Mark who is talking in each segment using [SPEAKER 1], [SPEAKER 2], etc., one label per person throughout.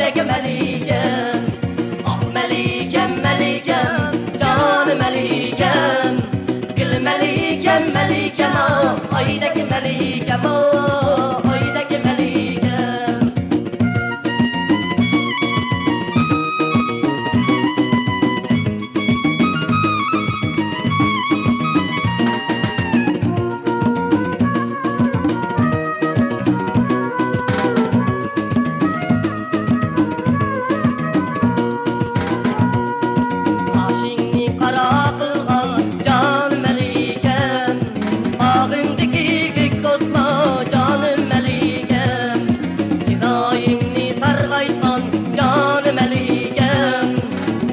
[SPEAKER 1] aydaki melikem. Ah melikem melikem, canım melikem. Gül melikem melikem, ah aydaki melikem, oh aydaki melikem. Aşığını kara kılgan canım melikem. Ağımdaki gök tutma canım melikem. Çırayımni sargaysan canım melikem.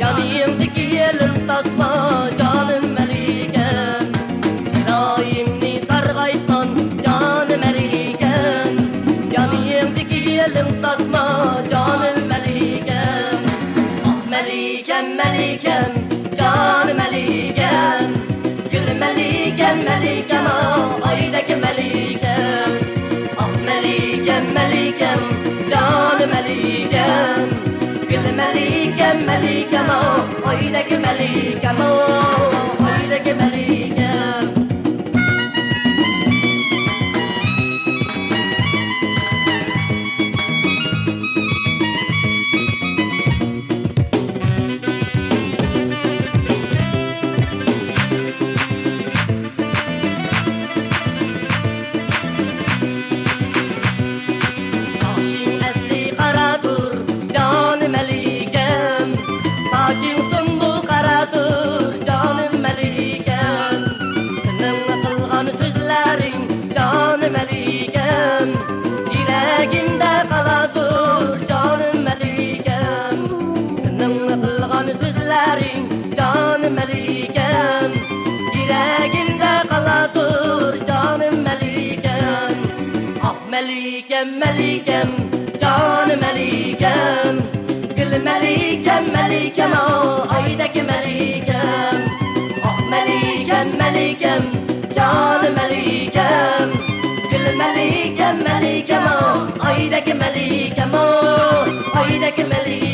[SPEAKER 1] Yanımdaki elin tasma canım melikem. Çırayımni sargaysan canım melikem. Yanımdaki elin tasma canım melikem. Ah melikem melikem, canım melikem. Gül melikem melikem, ah aydaki melikem. Ah melikem melikem, canım melikem. Gül melikem melikem, ah aydaki melikem, oh aydaki melikem. Saçın esli karadır canım melikem. Saçın sümbül karadır canım melikem. Senin kılgan sözlerin canım melikem. Yüreğimde kaladır canım melikem. Senin kılgan sözlerin canım melikem. Yüreğimde kaladır canım melikem. Ah melikem melikem, canım melikem. Gül melikem melikem, ah aydaki melikem. Ah melikem melikem, canım melikem. Gül melikem melikem, ah aydaki melikem, oh aydaki melikem.